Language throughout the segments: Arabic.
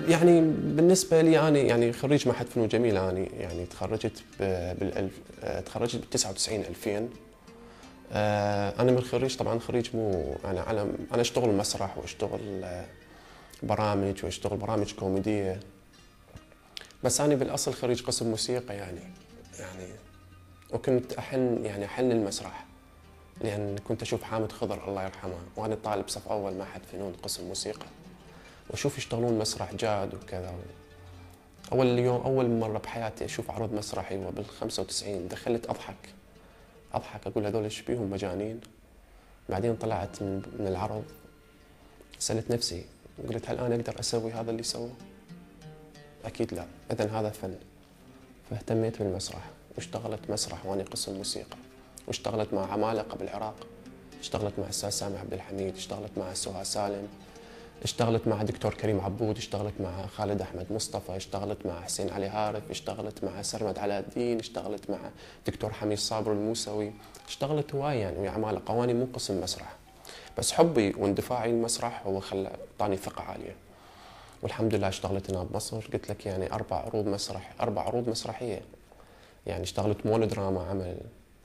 يعني بالنسبة لي أنا يعني خريج معهد فنون جميلة. أنا يعني تخرجت تخرجت ب 99 2000. أنا من خريج، طبعا خريج مو أنا أشتغل مسرح وأشتغل برامج وأشتغل برامج كوميدية، بس أنا بالأصل خريج قسم موسيقى يعني وكنت أحن المسرح، لأن كنت أشوف حامد خضر الله يرحمه وأنا طالب صف أول معهد فنون قسم موسيقى، وأشوف يشتغلون مسرح جاد وكذا. أول مرة بحياتي أشوف عرض مسرحي وبال 95 دخلت أضحك أقول هذول إيش بيهم مجانين. بعدين طلعت من العرض سألت نفسي قلت هل أنا أقدر أسوي هذا اللي سووه؟ أكيد لا، إذن هذا فن. فاهتميت بالمسرح واشتغلت مسرح وأنا قسم موسيقى، واشتغلت مع عمالقة بالعراق، اشتغلت مع الأستاذ سامح عبد الحميد، اشتغلت مع سهى سالم، اشتغلت مع دكتور كريم عبود، اشتغلت مع خالد أحمد مصطفى، اشتغلت مع حسين علي هارف، اشتغلت مع سرمد علاء الدين، اشتغلت مع دكتور حميد صابر الموسوي، اشتغلت هواي يعني ويا عمالقة واني مو قسم مسرح. بس حبي واندفاعي للمسرح هو اعطاني ثقة عالية، والحمد لله اشتغلت هنا بمصر. قلت لك يعني 4 عروض مسرحية. يعني اشتغلت مونودراما، عمل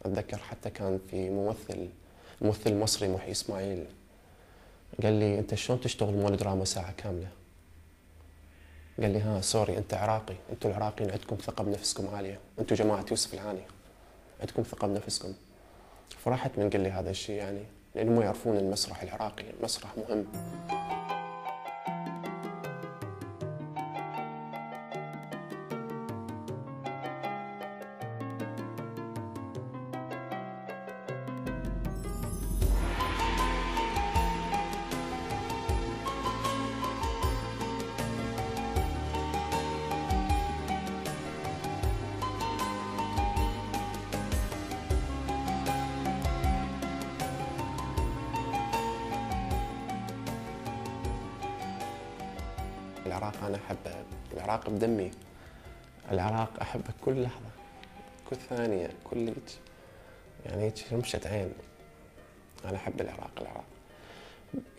أتذكر حتى كان في ممثل مصري محي إسماعيل قال لي أنت شلون تشتغل مونودراما ساعة كاملة؟ قال لي ها سوري أنت عراقي، أنتوا العراقيين عندكم ثقة بنفسكم عالية، أنتوا جماعة يوسف العاني عندكم ثقة بنفسكم. فرحت من قال لي هذا الشيء، يعني لأنهم مو يعرفون المسرح العراقي مسرح مهم. العراق أنا أحبه، العراق بدمي، العراق أحبه كل لحظة كل ثانية كل يعني هيك رمشة عين. أنا أحب العراق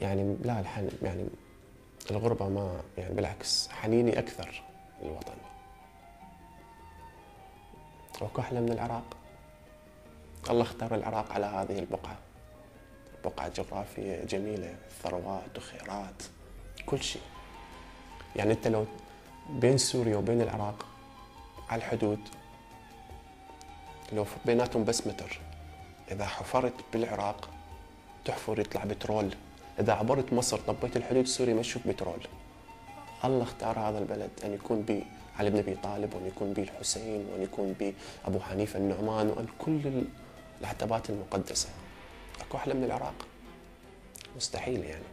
يعني لا الحن يعني الغربة ما يعني بالعكس حنيني أكثر للوطن. وأكو أحلى من العراق؟ الله اختار العراق على هذه البقعة، بقعة جغرافية جميلة، ثروات وخيرات كل شيء. يعني أنت لو بين سوريا وبين العراق على الحدود، لو بيناتهم بس متر، إذا حفرت بالعراق تحفر يطلع بترول، إذا عبرت مصر طبيت الحدود السورية ما تشوف بترول. الله اختار هذا البلد أن يكون به علي بن أبي طالب، وأن يكون به الحسين، وأن يكون به أبو حنيفة النعمان، وأن كل العتبات المقدسة. أكو أحلى من العراق؟ مستحيل يعني.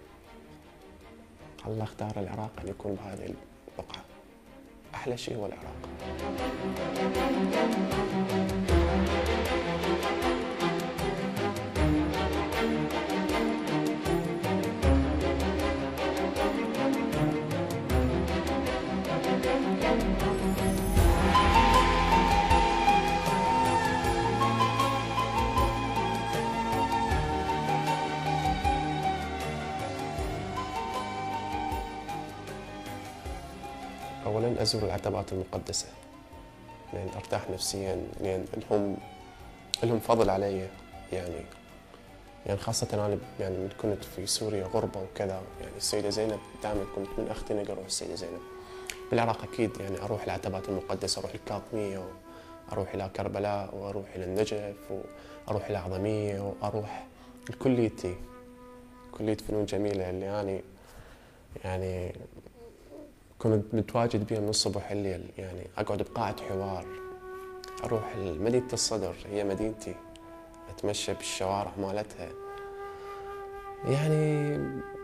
الله اختار العراق أن يكون بهذه البقعة. أحلى شيء هو العراق. أولاً أزور العتبات المقدسة لأن أرتاح نفسياً، لأن لهم فضل علي يعني خاصة أنا يعني من كنت في سوريا غربة وكذا. يعني السيدة زينب دائما كنت من أختي نقرأ السيدة زينب. بالعراق أكيد يعني أروح العتبات المقدسة، أروح الكاظمية، وأروح إلى كربلاء، وأروح إلى النجف، وأروح إلى عظمية، وأروح كلية فنون جميلة اللي أنا يعني كنت متواجد بها من الصبح الليل. يعني أقعد بقاعة حوار، أروح مدينة الصدر هي مدينتي، أتمشى بالشوارع مالتها. يعني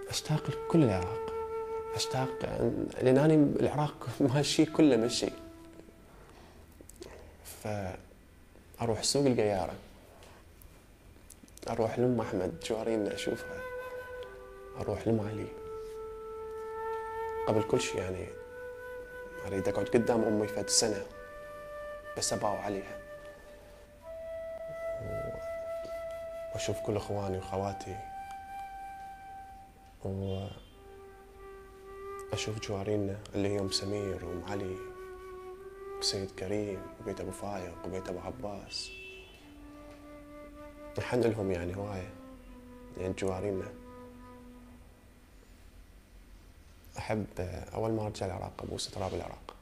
أشتاق لكل العراق، أشتاق لأن أنا العراق ماشي كله مشي. فأروح سوق القيارة، أروح لأم أحمد جوارين أشوفها، أروح لأم علي. قبل كل شيء يعني أريد أقعد قدام أمي فد سنة بس أباوع عليها، وأشوف كل إخواني وخواتي، أشوف جوارينا اللي هي أم سمير وأم علي وسيد كريم وبيت أبو فايق وبيت أبو عباس، نحن لهم يعني هواية لأن جوارينا. أحب أول ما أرجع العراق أبوس تراب العراق.